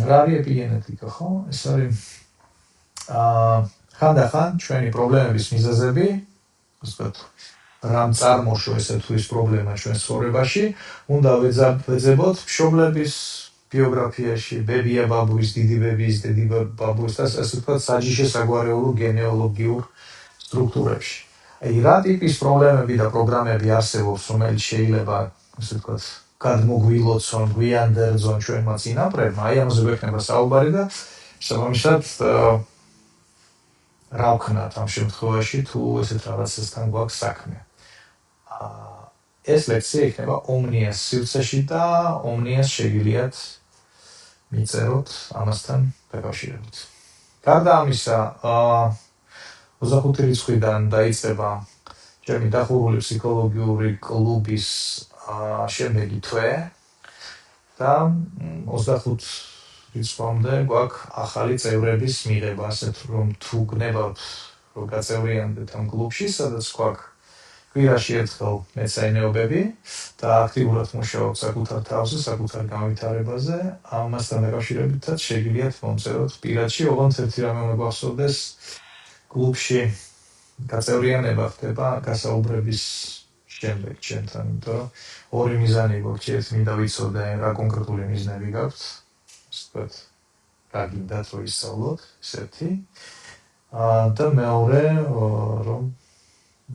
რა არის ეპიგენეტიკა, ხო? ეს არის ხანდახან ჩვენი პრობლემების მიზეზები, ვთქვათ, რამ წარმოშო ესე თუ ის პრობლემა ჩვენ ცხოვრებაში, უნდა ვეძებოთ მშობლების ბიოგრაფიაში, ბებია ბაბუის, დიდი ბებიის, დედი ბაბუის და ასე ვთქვათ, საჯიში საგვარეულო გენეოლოგიურ სტრუქტურებში. აი რა ტიპის პრობლემები და პროგრამები არსებობს, რომელიც შეიძლება, ასე ვთქვათ, გადმოგვილოცონ, გვიანდერძონ ჩვენმა წინაპრებმა, აი ამაზე გვექნება საუბარი და შესაბამისად რა ვქნათ ამ შემთხვევაში, თუ ესეთ რაღაცასთან გვაქვს საქმე. ეს ლექცია იქნება ომნიას სივრცეში და ომნიას შეგიძლიათ მიწეროთ ამასთან დაკავშირებით. გარდა ამისა, 25 რიცხვიდან დაიწყება ჩემი დახურული ფსიქოლოგიური კლუბის შემდეგი თვე და 25 რიცხვამდე გვაქვს ახალი წევრების მიღება, ასეთ რომ თუ გნებავთ რომ გაწევრიანდეთ ამ კლუბში, სადაც გვაქვს კვირაში ერთხელ მეცაინეობები და აქტიურად მუშაობთ საკუთარ თავზე, საკუთარ განვითარებაზე. ამასთან დაკავშირებითაც შეგიძლიათ მომწეროთ პირადში, ოღონდ ერთი რამე უნდა გვახსოვდეს, კლუბში გაწევრიანება ხდება გასაუბრების შემდეგ ჩემთან, იმიტომ რომ ორი მიზანი გვაქვს, ერთი მინდა ვიცოდე რა კონკრეტული მიზნები გაქვთ, ასე ვთქვათ, რა გინდათ რომ ისწავლოთ, ეს ერთი. და მეორე, რომ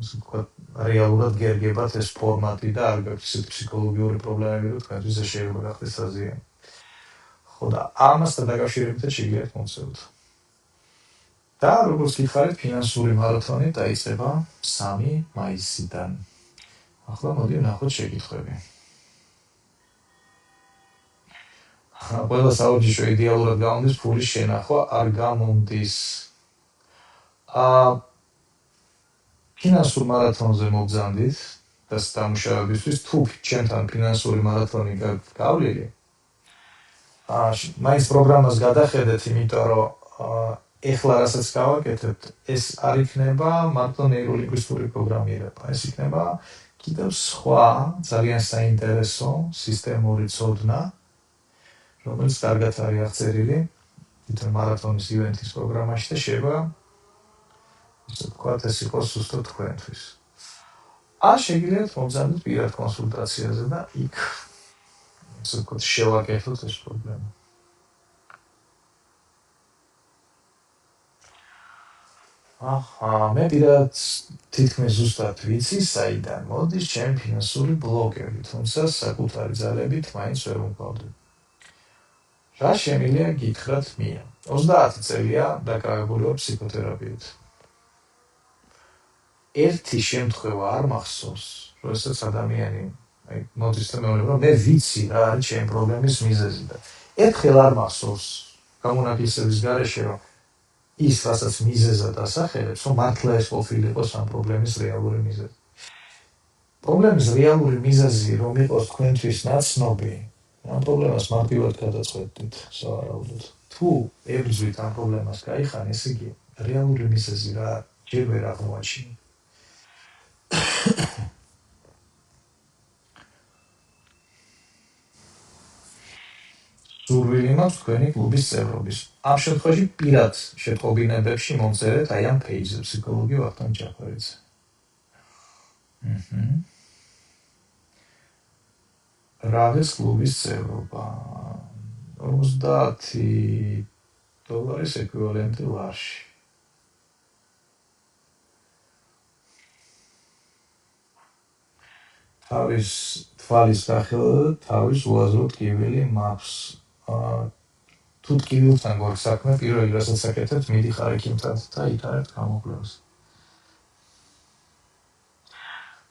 ასე ვთქვათ, რეალურად გერგებათ ეს ფორმატი და არ გაქვთ ისეთი ფსიქოლოგიური პრობლემები, რომ თქვენთვის ეს შეიძლება გახდეს საზიანი. ხო და ამასთან დაკავშირებითაც შეგიძლიათ მომწეროთ. და როგორც გითხარით, ფინანსური მარათონი დაიწყება 3 მაისიდან. ახლა მოდი ვნახოთ შეკითხვები. ყველა საუჯიშო იდეალურად გამომდის ფულის შენახვა არ გამომდის. ფინანსურ მარათონზე მოგზავნით და დამუშავებისთვის თუ ჩემთან ფინანსური მარათონი გავლილი. მაინც პროგრამას გადახედეთ, იმიტომ რომ ეხლა რასაც გავაკეთებთ, ეს არ იქნება მარტო ნეიროლინგვისტური პროგრამირება. ეს იქნება კიდევ სხვა ძალიან საინტერესო სისტემური ცოდნა, რომელიც კარგად არის აღწერილი თვითონ მარათონის ივენთის პროგრამაში და შეიძლება ისე ვთქვათ, ეს იყოს ზუსტად თქვენთვის. ან შეგიძლიათ მომზადოთ პირად კონსულტაციაზე და იქ ისე ვთქვათ, შევაკეთოთ ეს პრობლემა. მე პირად თითქმის ზუსტად ვიცი, საიდან მოდის ჩემი ფინანსური ბლოკები, თუმცა საკუთარი ძალებით მაინც ვერ მოვყავდები. რა შემიძლია გითხრათ მია? 30 წელია დაკავებული ვარ ფსიქოთერაპიით. ერთი შემთხვევა არ მახსოვს, როდესაც ადამიანი მოდის და მეუბნება, რომ მე ვიცი რა არის ჩემი პრობლემის მიზეზი და ერთხელ არ მახსოვს გამონაკლისების გარეშე, რომ ის რასაც მიზეზად ასახელებს, რომ მართლა ეს ყოფილი იყოს ამ პრობლემის რეალური მიზეზი. პრობლემის რეალური მიზეზი რომ იყოს თქვენთვის ნაცნობი, ამ პრობლემას მარტივად გადაწყვეტით, სავარაუდოდ. თუ ებრძვით ამ პრობლემას გაიხან, ესე იგი რეალური მიზეზი რა ჯერ ვერ აღმოაჩინეთ. სურვილი მაქვს თქვენი კლუბის წევრობის. ამ შემთხვევაში პირად შეტყობინებებში მომწერეთ აი ამ პეიჯზე ფსიქოლოგი ვახტანგ ჯაფარიძე. რაღაც კლუბის წევრობა. $50 ეკვივალენტი ლარში. თავის თვალის გახილვა, თავის უაზრო ტკივილი მაქვს. თუ ტკივილთან გვაქვს საქმე, პირველი რასაც აკეთებთ, მიდიხარ ექიმთან და იტარებთ გამოკვლევას.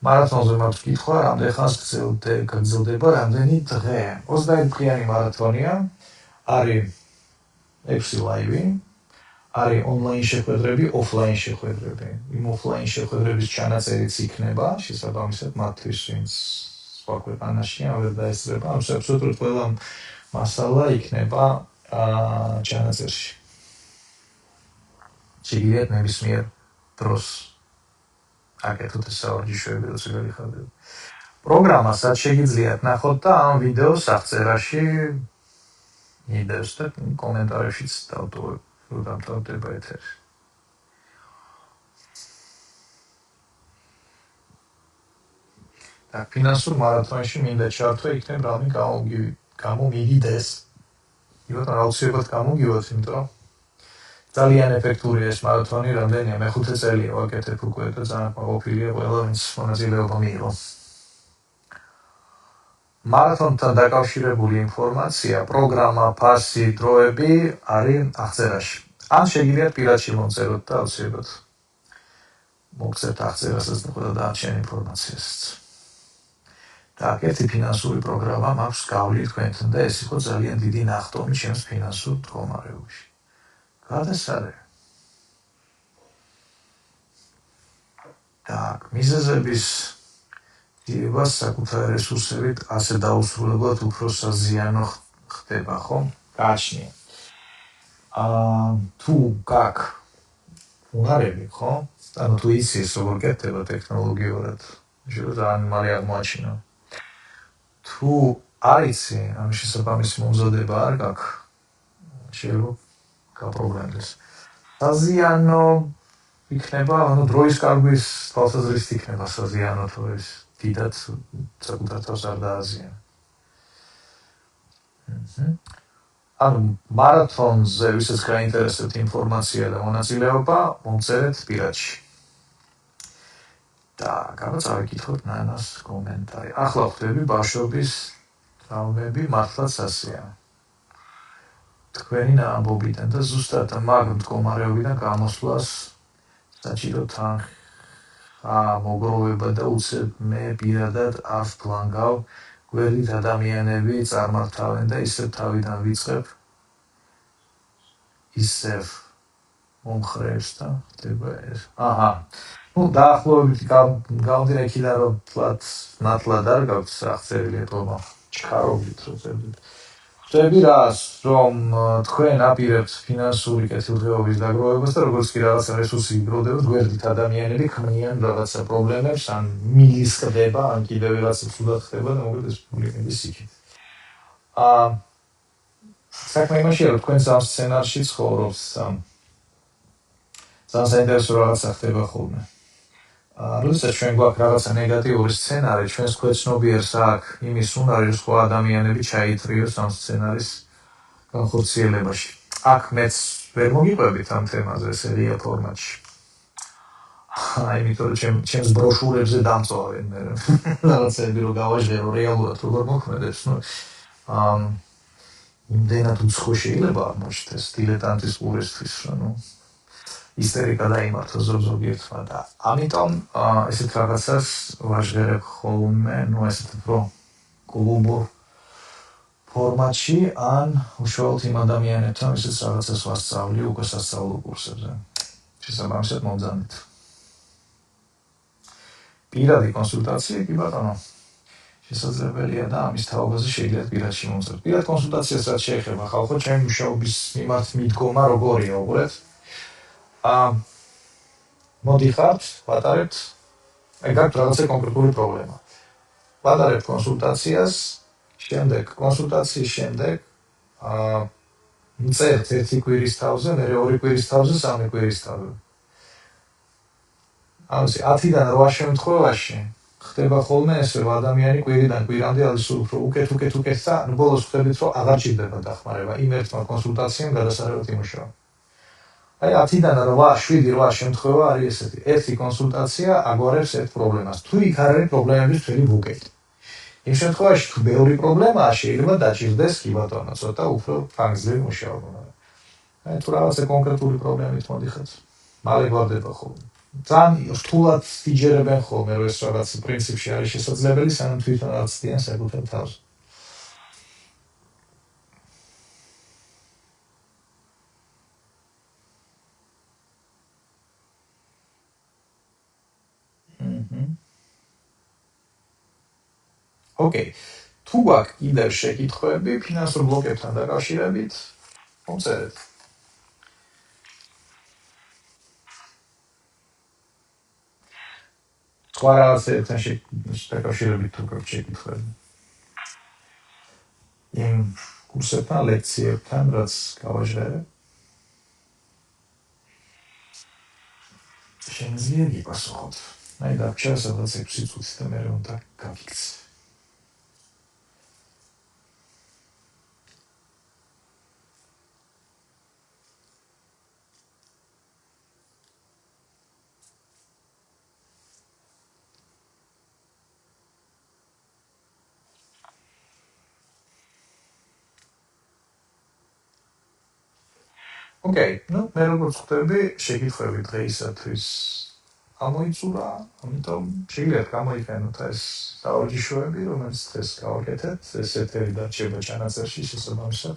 მარათონზე მაქვს კითხვა, რამდენ ხანს გრძელდება რამდენი დღე? 21 დღიანი მარათონია, არის 6 ლაივი, არის ონლაინ შეხვედრები, ოფლაინ შეხვედრები. იმ ოფლაინ შეხვედრების ჩანაწერიც იქნება, შესაბამისად მათთვის, ვინც სხვა ქვეყანაში არ დაესწრება, აბსოლუტურად ყველა მასალა იქნება ჩანაწერში. შეგიძლიათ ნებისმიერ დროს აკეთოთ ეს საორჯიშოები, როცა გაიხარდებათ. პროგრამასაც შეგიძლიათ ნახოთ და ამ ვიდეოს აღწერაში მიდევს და კომენტარებშიც დავტოვებ, რომ დამთავრდება ეთერი. და ფინანსურ მარათონში მინდა ჩართვა იქნებ რამე გამომივიდეს. იმიტომ აუცილებლად გამოგივათ, იმიტომ რომ ძალიან ეფექტურია ეს მარათონი, რამდენია მე-5 წელია ვაკეთებ უკვე და ძალიან ყოფილია ყველა, ვინც მონაწილეობა მიიღო. მარათონთან დაკავშირებული ინფორმაცია, პროგრამა, ფასი, დროები არის აღწერაში. ან შეგიძლიათ პირადში მომწეროთ და აუცილებლად მოგწერთ აღწერასაც და ყველა დანარჩენ ინფორმაციასაც. და ერთი ფინანსური პროგრამა მაქვს გავლით თქვენთან და ეს იყო ძალიან დიდი ნახტომი ჩემს ფინანსურ მდგომარეობაში. გადასარევი. Так, მიზეზების დიებას საკუთარი რესურსებით ასე დაუსრულებლად უფრო საზიანო ხდება, ხო? გააჩნია. თუ გაკ უნარები, ხო? ანუ თუ იცის როგორ კეთდება ტექნოლოგიურად, ძალიან მალე აღმოაჩინო. თუ არ იცი, ამის შესაბამისი მომზადება არ გაქვს, შეიძლება გაპრობლემდეს. საზიანო იქნება, ანუ დროის კარგვის თვალსაზრისით იქნება საზიანო, თუ ეს დიდად საკუთარ თავს არ დააზიანა. ანუ მარათონზე ვისაც გაინტერესებთ ინფორმაცია და მონაწილეობა, მომწერეთ პირადში. და გამოცავიკითხოთ ნანას კომენტარი. ახლა ხვდები ბავშვობის ტრავმები მართლაც ასეა. თქვენი ამბობიდან და ზუსტად მაგ მდგომარეობიდან გამოსვლას საჭირო თანხა, მოგროვება და უცებ მე პირადად არ ვფლანგავ, გვერდით ადამიანები წარმართავენ და ისევ თავიდან ვიწყებ, ისევ მომხრეებს და ხდება ეს. დაახლოებით გამომდინარე იქიდან რომ ნათლად არ გაქვთ აღწერილი ეტყობა, ჩქარობით რო წერდით. ხვდები რას, რომ თქვენ აპირებთ ფინანსური კეთილდღეობის დაგროვებას და როგორც კი რაღაცა რესურსი იგროვდებათ, გვერდით ადამიანები ქმნიან რაღაცა პრობლემებს, ან მილის ხდება, ან კიდევ რაღაცა ცუდად ხდება და მოკლედ ეს პრობლემების იქით. საქმე იმაშია, რომ თქვენ ამ სცენარში ცხოვრობთ, ძალიან საინტერესო რაღაცა ხდება ხოლმე. როდესაც ჩვენ გვაქვს რაღაცა ნეგატიური სცენარი, ჩვენს ქვეცნობიერს აქვს იმის უნარი, რომ სხვა ადამიანები ჩაითრიოს ამ სცენარის განხორციელებაში. აქ მეც ვერ მოგიყვებით ამ თემაზე სერია ფორმატში. იმიტომ რომ ჩემს ბროშურებზე დამწვავენ მე რაღაცები რომ გავაჟღერო რეალურად როგორ მოქმედებს, იმდენად უცხო შეიძლება აღმოჩნდეს დილეტანტის ყურისთვის, ისტერიკა დაიმართო ზოგიერთმა და ამიტომ ესეთ რაღაცას ვაჟღერებ ხოლმე, ესეთ უფრო კლუბურ ფორმატში, ან უშუალოდ იმ ადამიანებთან, ვისაც რაღაცას ვასწავლი უკვე სასწავლო კურსებზე. შესაბამისად მომძანეთ. პირადი კონსულტაცია კი ბატონო, შესაძლებელია და ამის თაობაზე შეგიძლიათ პირადში მომწერთ. პირად კონსულტაციას რაც შეეხება ხალხო, ჩემი მუშაობის მიმართ მიდგომა როგორია, უყურეთ? მოდიხართ, ვატარებთ, გაქვთ რაღაცა კონკრეტული პრობლემა. ვატარებთ კონსულტაციას, შემდეგ კონსულტაციის შემდეგ მწერთ ერთი კვირის თავზე, მერე ორი კვირის თავზე, სამი კვირის თავზე. ანუ 10-დან 8 შემთხვევაში ხდება ხოლმე ესე, რომ ადამიანი კვირიდან კვირამდე არის უფრო უკეთ და ბოლოს ხვდებით, რომ აღარ ჭირდება დახმარება. იმ ერთმა კონსულტაციამ გადასარევად იმუშავა. აი 10-დან 7-8 შემთხვევა არის ესეთი. ერთი კონსულტაცია აგვარებს ერთ პრობლემას. თუ იქ არ არის პრობლემების მთელი ბუკეტი. იმ შემთხვევაში თუ ბევრი პრობლემაა, შეიძლება დაჭირდეს კი ბატონო, ცოტა უფრო ფანგრძლივი მუშაობა. აი თუ რაღაცა კონკრეტული პრობლემით მოდიხართ, მალე გვარდება ხოლმე. ძალიან რთულად იჯერებენ ხოლმე, რომ ეს რაღაც პრინციპში არის შესაძლებელი, სანამ თვითონ არ ცდიან საკუთარ თავს. ოკეი. თუ გვაქვს კიდევ შეკითხვები ფინანსურ ბლოკებთან დაკავშირებით, მომწერეთ. სხვა რაღაცებთან დაკავშირებით თუ გვაქვს შეკითხვები. იმ კურსებთან, ლექციებთან, რაც გავაჟღერებ. შემიძლია გიპასუხოთ. აი დაგჭირა სადაც 6 წუთი და მე უნდა გავიქცე. ოკეი, მე როგორც ხვდები, შეკითხვები დღეისათვის ამოიწურა, ამიტომ შეგიძლიათ გამოიყენოთ ეს საორჯიშოები, რომელიც დღეს გავაკეთეთ, ეს ეთერი დარჩება ჩანაწერში შესაბამისად.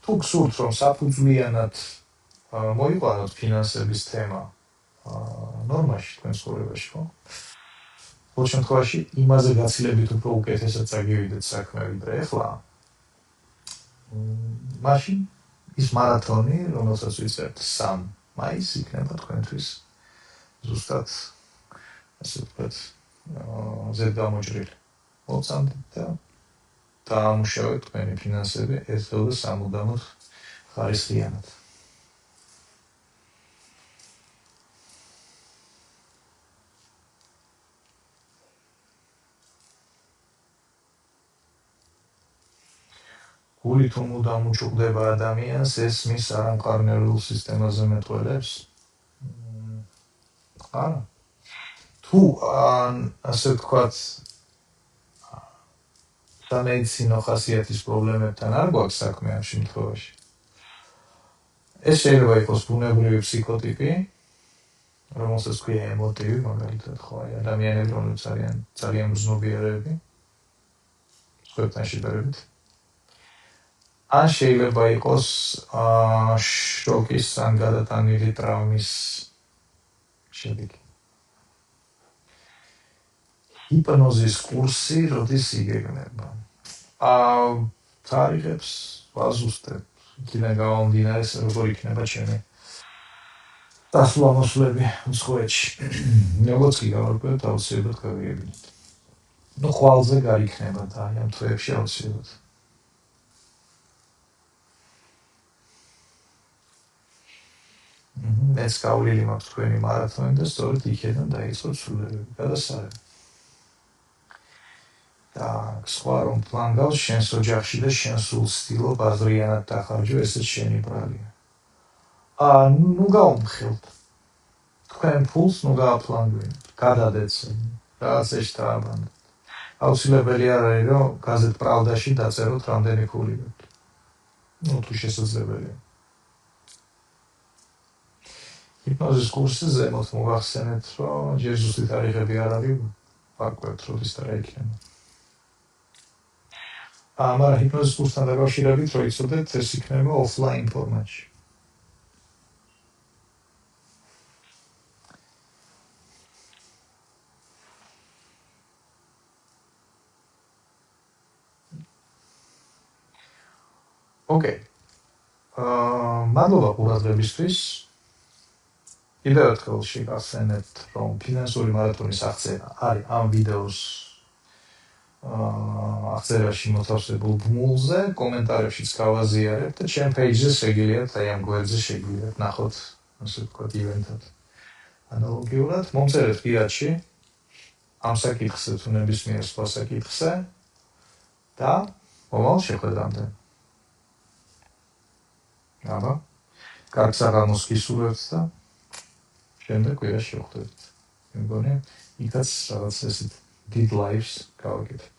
თუ გსურთ, რომ საფუძვლიანად მოიყვანოთ ფინანსების თემა, ნორმაში თქვენ ცხოვრებაში, ხო? ყოველ შემთხვევაში იმაზე გაცილებით უფრო უკეთესად წაგივიდეთ საქმე, ვიდრე ახლა. მაშინ ის მარათონი, რომელსაც ვიწერთ 3 მაისს, იქნება თქვენთვის ზუსტად ასე ვთქვათ, ზედგამოჭრილი. მოცამდეთ და დაამუშავეთ თქვენი ფინანსები ერთდროულად და სამუდამოდ ხარისხიანად. გული თუ მუდამ უჩუქდება ადამიანს, ეს მის არამყარნერულ სისტემაზე მეტყველებს? არა. თუ ასე ვთქვათ, სამედიცინო ხასიათის პრობლემებთან არ გვაქვს საქმე ამ შემთხვევაში. ეს შეიძლება იყოს ბუნებრივი ფსიქოტიპი, რომელსაც ქვია ემოტივი, მაგალითად, ხო, ადამიანები, რომლებიც არიან ძალიან მზნობიერები, სხვებთან შედარებით. ან შეიძლება იყოს შოკის ან გადატანილი ტრავმის შედეგი. ჰიპნოზის კურსი როდის იგეგმება? თარიღებს ვაზუსტებ. იქიდან გამომდინარე, როგორ იქნება ჩემი დასვლა-მოსვლები მსხვერპლში. როგორც კი გავარკვევთ, აუცილებლად გავიგებინეთ. ხვალზე გარიქნება და ამ თვეებში აუცილებლად. მეც გავლილი მაქვს თქვენი მარათონი და სწორედ იქიდან დაიწყო ცვლილებები, გადასარევი. და სხვა რომ პლან გავს შენს ოჯახში და შენ სულ ცდილობ აზრიანად დახარჯო, ესეც შენი ბრალია. ნუ გავუმხელთ. თქვენ ფულს ნუ გააპლანგვინეთ, გადადეთ რაღაც ეშტრაბანდეთ. აუცილებელი არ არის, რომ გაზეთ პრავდაში დაწეროთ რამდენი ფული გაქვთ. თუ შესაძლებელია. ჰიპნოზის კურსზე ზემოთ მოგახსენეთ, რომ ჯერ ზუსტი თარიღები არ არის, ვარკვევთ, როდის და რა იქნება. მაგრამ ჰიპნოზის კურსთან დაკავშირებით, რომ იცოდეთ, ეს იქნება ოფლაინ ფორმატში. ოკეი. მადლობა ყურადღებისთვის. კიდევ ერთხელ შეგახსენებთ, რომ ფინანსური მარათონის აღწერა არის ამ ვიდეოს აღწერაში მოთავსებულ ბმულზე, კომენტარებშიც გავაზიარებთ და ჩემ პეიჯზე შეგიძლიათ აი ამ გვერდზე შეგიძლიათ ნახოთ, ასე ვთქვათ, ივენთად. ანალოგიურად მომწერეთ გიაჩი ამ საკითხზე თუ ნებისმიერ სხვა საკითხზე და მომავალ შეხვედრამდე. აბა, კარგ საღამოს გისურვებთ და შემდეგ კვირაში შევხვდებით. მე მგონი, იქაც რაღაც ესეთ deep lives გავაკეთებთ.